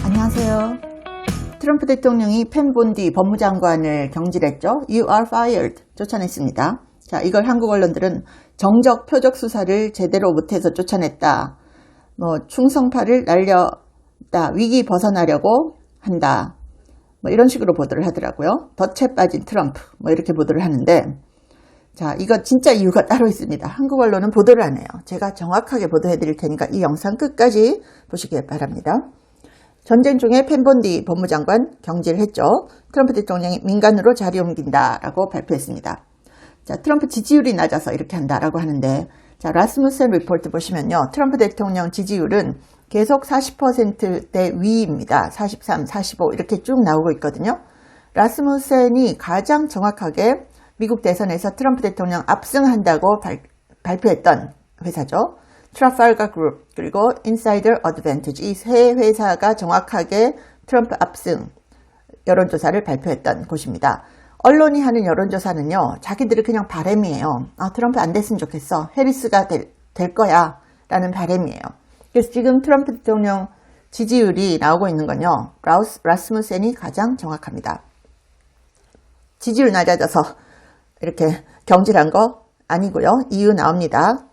안녕하세요. 트럼프 대통령이 펜 본디 법무장관을 경질했죠. You are fired 쫓아냈습니다. 자, 이걸 한국 언론들은 정적 표적 수사를 제대로 못해서 쫓아냈다. 충성파를 날렸다. 위기 벗어나려고 한다. 이런 식으로 보도를 하더라고요. 덫에 빠진 트럼프. 이렇게 보도를 하는데, 자, 이거 진짜 이유가 따로 있습니다. 한국 언론은 보도를 안 해요. 제가 정확하게 보도해 드릴 테니까 이 영상 끝까지 보시길 바랍니다. 전쟁 중에 펜 본디 법무장관 경질했죠. 트럼프 대통령이 민간으로 자리 옮긴다라고 발표했습니다. 자, 트럼프 지지율이 낮아서 이렇게 한다라고 하는데, 자, 라스무센 리포트 보시면요. 트럼프 대통령 지지율은 계속 40%대 위입니다. 43, 45 이렇게 쭉 나오고 있거든요. 라스무센이 가장 정확하게 미국 대선에서 트럼프 대통령 압승한다고 발표했던 회사죠. 트라팔가 그룹 그리고 인사이더 어드밴티지 이 세 회사가 정확하게 트럼프 압승 여론조사를 발표했던 곳입니다. 언론이 하는 여론조사는요. 자기들이 그냥 바람이에요. 트럼프 안 됐으면 좋겠어. 해리스가 될 거야 라는 바람이에요. 그래서 지금 트럼프 대통령 지지율이 나오고 있는 건요. 라스무센이 가장 정확합니다. 지지율 낮아져서 이렇게 경질한 거 아니고요. 이유 나옵니다.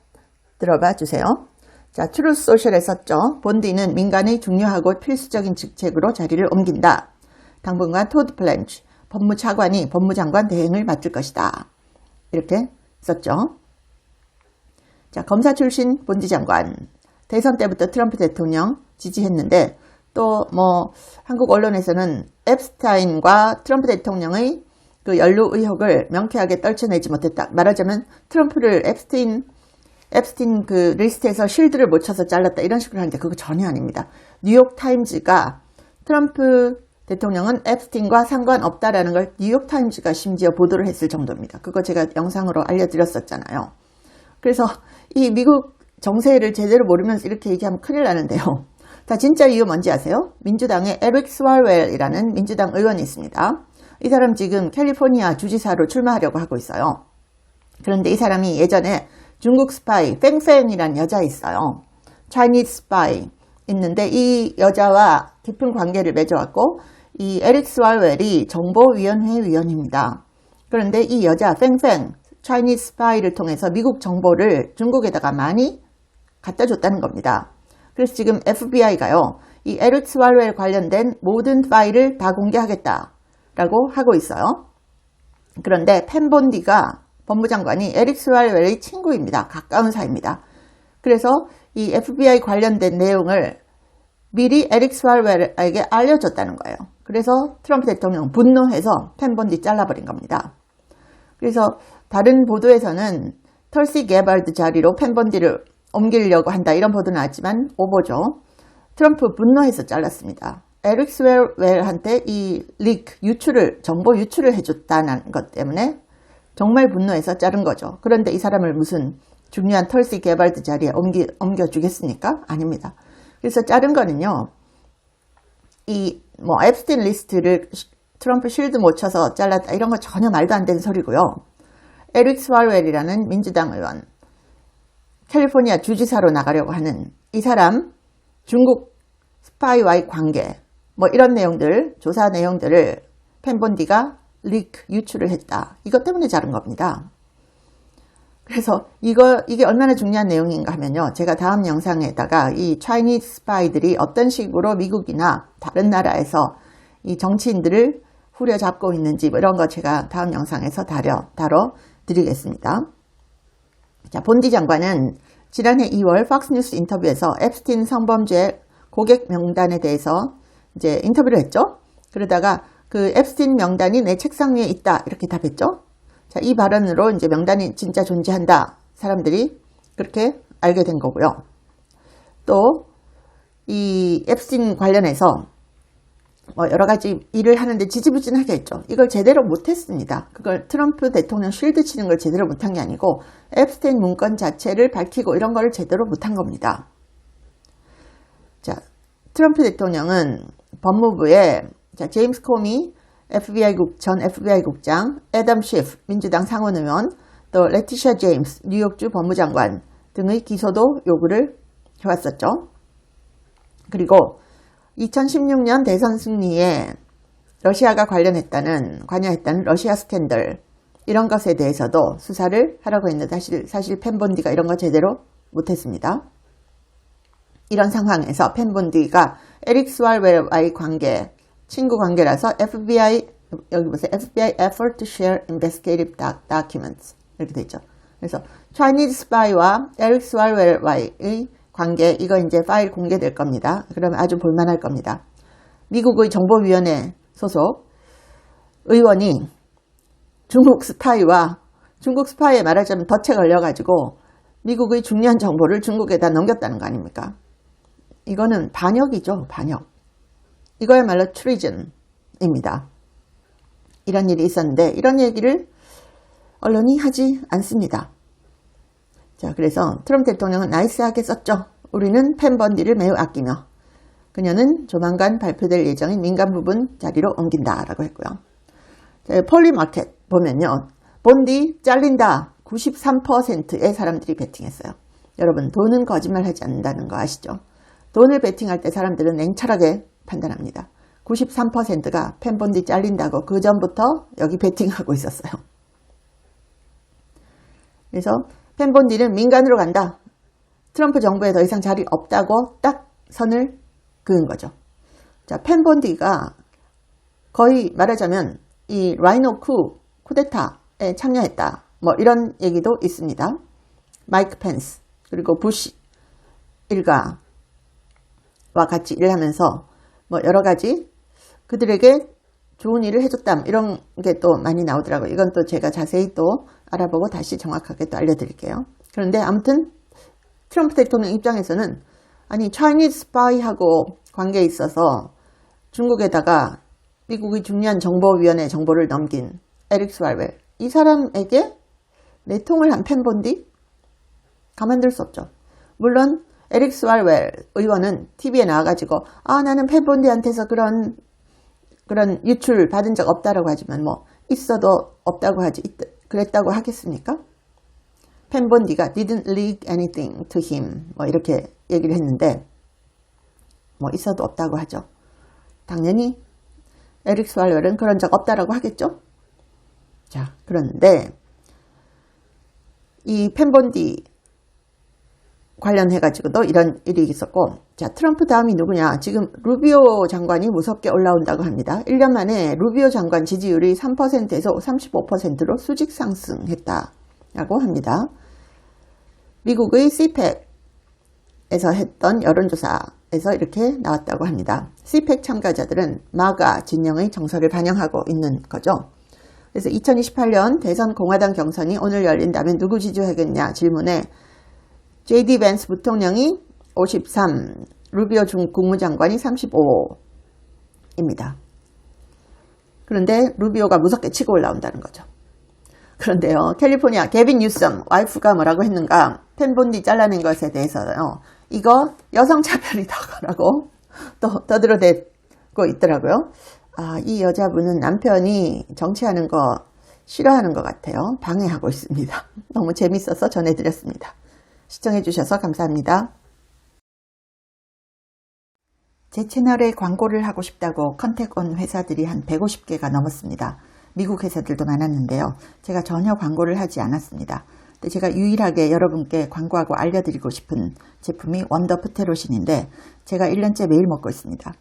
들어봐 주세요. 자, 트루스 소셜에 썼죠. 본디는 민간의 중요하고 필수적인 직책으로 자리를 옮긴다. 당분간 토드 플랜치 법무차관이 법무장관 대행을 맡을 것이다. 이렇게 썼죠. 자, 검사 출신 본디 장관. 대선 때부터 트럼프 대통령 지지했는데 또 한국 언론에서는 앱스타인과 트럼프 대통령의 그 연루 의혹을 명쾌하게 떨쳐내지 못했다. 말하자면 트럼프를 앱스타인 그 리스트에서 실드를 못 쳐서 잘랐다 이런 식으로 하는데 그거 전혀 아닙니다. 뉴욕타임즈가 트럼프 대통령은 앱스타인과 상관없다라는 걸 뉴욕타임즈가 심지어 보도를 했을 정도입니다. 그거 제가 영상으로 알려드렸었잖아요. 그래서 이 미국 정세를 제대로 모르면서 이렇게 얘기하면 큰일 나는데요. 자, 진짜 이유 뭔지 아세요? 민주당의 에릭 스왈웰이라는 민주당 의원이 있습니다. 이 사람 지금 캘리포니아 주지사로 출마하려고 하고 있어요. 그런데 이 사람이 예전에 중국 스파이 팽팽이라는 여자 있어요. Chinese spy 있는데 이 여자와 깊은 관계를 맺어왔고 이 에릭 스왈웰이 정보위원회 위원입니다. 그런데 이 여자 팽팽 Chinese spy를 통해서 미국 정보를 중국에다가 많이 갖다 줬다는 겁니다. 그래서 지금 FBI가요. 이 에릭 스왈웰 관련된 모든 파일을 다 공개하겠다라고 하고 있어요. 그런데 펜 본디가 법무장관이 에릭 스왈웰의 친구입니다. 가까운 사이입니다. 그래서 이 FBI 관련된 내용을 미리 에릭 스왈웰에게 알려줬다는 거예요. 그래서 트럼프 대통령 분노해서 펜 본디 잘라버린 겁니다. 그래서 다른 보도에서는 털시 게발드 자리로 펜 본디를 옮기려고 한다 이런 보도는 나왔지만 오보죠. 트럼프 분노해서 잘랐습니다. 에릭 스왈웰한테 이 정보 유출을 해줬다는 것 때문에 정말 분노해서 자른 거죠. 그런데 이 사람을 무슨 중요한 털시 게발드 자리에 옮겨주겠습니까? 아닙니다. 그래서 자른 거는요. 이 앱스틴 리스트를 트럼프 실드 못 쳐서 잘랐다 이런 거 전혀 말도 안 되는 소리고요. 에릭 스왈웰이라는 민주당 의원 캘리포니아 주지사로 나가려고 하는 이 사람 중국 스파이와의 관계 이런 내용들 조사 내용들을 펜 본디가 유출을 했다. 이것 때문에 자른 겁니다. 그래서 이게 얼마나 중요한 내용인가 하면요. 제가 다음 영상에다가 이 차이니즈 스파이들이 어떤 식으로 미국이나 다른 나라에서 이 정치인들을 후려잡고 있는지 이런 거 제가 다음 영상에서 다뤄 드리겠습니다. 자, 본디 장관은 지난해 2월 팍스뉴스 인터뷰에서 앱스틴 성범죄 고객 명단에 대해서 이제 인터뷰를 했죠. 그러다가 그 앱스틴 명단이 내 책상 위에 있다 이렇게 답했죠. 자, 이 발언으로 이제 명단이 진짜 존재한다. 사람들이 그렇게 알게 된 거고요. 또 이 앱스틴 관련해서 여러 가지 일을 하는데 지지부진하게 했죠. 이걸 제대로 못했습니다. 그걸 트럼프 대통령 쉴드 치는 걸 제대로 못한 게 아니고 앱스틴 문건 자체를 밝히고 이런 걸 제대로 못한 겁니다. 자, 트럼프 대통령은 법무부에 제임스 코미 전 FBI 국장, 애덤 시프 민주당 상원의원, 또 레티샤 제임스 뉴욕주 법무장관 등의 기소도 요구를 해왔었죠. 그리고 2016년 대선 승리에 러시아가 관여했다는 러시아 스캔들 이런 것에 대해서도 수사를 하라고 했는데 사실 펜본디가 이런 거 제대로 못했습니다. 이런 상황에서 펜본디가 에릭 스왈웰와의 관계, 친구 관계라서 FBI, 여기 보세요. FBI effort to share investigative documents 이렇게 돼 있죠. 그래서 Chinese spy와 에릭 스왈웰와의 관계, 이거 이제 파일 공개될 겁니다. 그러면 아주 볼만할 겁니다. 미국의 정보위원회 소속 의원이 중국 스파이에 말하자면 덫에 걸려가지고 미국의 중요한 정보를 중국에다 넘겼다는 거 아닙니까? 이거는 반역이죠. 반역. 이거야말로 트리즌입니다. 이런 일이 있었는데 이런 얘기를 언론이 하지 않습니다. 자, 그래서 트럼프 대통령은 나이스하게 썼죠. 우리는 펜본디를 매우 아끼며 그녀는 조만간 발표될 예정인 민간 부분 자리로 옮긴다라고 했고요. 폴리마켓 보면요. 본디 잘린다. 93%의 사람들이 베팅했어요. 여러분, 돈은 거짓말하지 않는다는 거 아시죠? 돈을 베팅할 때 사람들은 냉철하게 판단합니다. 93%가 펜본디 잘린다고 그 전부터 여기 베팅하고 있었어요. 그래서 펜본디는 민간으로 간다. 트럼프 정부에 더 이상 자리 없다고 딱 선을 그은 거죠. 자, 펜본디가 거의 말하자면 이 라이노 쿠데타에 참여했다. 뭐 이런 얘기도 있습니다. 마이크 펜스 그리고 부시 일가와 같이 일하면서 뭐 여러 가지 그들에게 좋은 일을 해줬다. 이런 게 또 많이 나오더라고요. 이건 또 제가 자세히 또 알아보고 다시 정확하게 또 알려드릴게요. 그런데 아무튼 트럼프 대통령 입장에서는 아니 차이니즈 스파이하고 관계에 있어서 중국에다가 미국의 중요한 정보위원회 정보를 넘긴 에릭 스왈웰 이 사람에게 내통을 한 펜본디? 가만둘 수 없죠. 물론 에릭 스왈웰 의원은 TV에 나와가지고 나는 펜본디한테서 그런 유출 받은 적 없다라고 하지만 뭐 있어도 없다고 하지 그랬다고 하겠습니까? 펜본디가 didn't leak anything to him 뭐 이렇게 얘기를 했는데 뭐 있어도 없다고 하죠. 당연히 에릭 스왈웰은 그런 적 없다라고 하겠죠. 자, 그런데 이 펜본디 관련해가지고도 이런 일이 있었고, 자, 트럼프 다음이 누구냐? 지금 루비오 장관이 무섭게 올라온다고 합니다. 1년 만에 루비오 장관 지지율이 3%에서 35%로 수직 상승했다라고 합니다. 미국의 CPEC에서 했던 여론조사에서 이렇게 나왔다고 합니다. CPEC 참가자들은 마가 진영의 정서를 반영하고 있는 거죠. 그래서 2028년 대선 공화당 경선이 오늘 열린다면 누구 지지하겠냐 질문에 JD 벤스 부통령이 53, 루비오 국무장관이 35입니다. 그런데 루비오가 무섭게 치고 올라온다는 거죠. 그런데요, 캘리포니아 게빈 뉴섬 와이프가 뭐라고 했는가? 펜본디 잘라낸 것에 대해서요. 이거 여성차별이다라고 또 떠들어대고 있더라고요. 이 여자분은 남편이 정치하는 거 싫어하는 것 같아요. 방해하고 있습니다. 너무 재밌어서 전해드렸습니다. 시청해주셔서 감사합니다. 제 채널에 광고를 하고 싶다고 컨택 온 회사들이 한 150개가 넘었습니다. 미국 회사들도 많았는데요. 제가 전혀 광고를 하지 않았습니다. 근데 제가 유일하게 여러분께 광고하고 알려드리고 싶은 제품이 원더 프테로신인데 제가 1년째 매일 먹고 있습니다.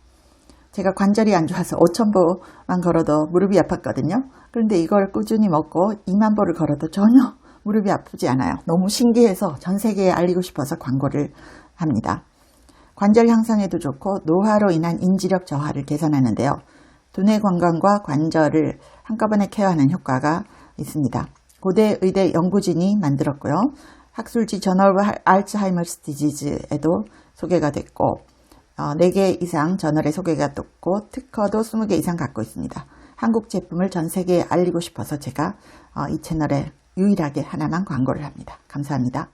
제가 관절이 안 좋아서 5,000보만 걸어도 무릎이 아팠거든요. 그런데 이걸 꾸준히 먹고 2만 보를 걸어도 전혀 무릎이 아프지 않아요. 너무 신기해서 전 세계에 알리고 싶어서 광고를 합니다. 관절 향상에도 좋고 노화로 인한 인지력 저하를 개선하는데요. 두뇌 건강과 관절을 한꺼번에 케어하는 효과가 있습니다. 고대 의대 연구진이 만들었고요. 학술지 저널 알츠하이머스 디지즈에도 소개가 됐고 4개 이상 저널에 소개가 됐고 특허도 20개 이상 갖고 있습니다. 한국 제품을 전 세계에 알리고 싶어서 제가 이 채널에 유일하게 하나만 광고를 합니다. 감사합니다.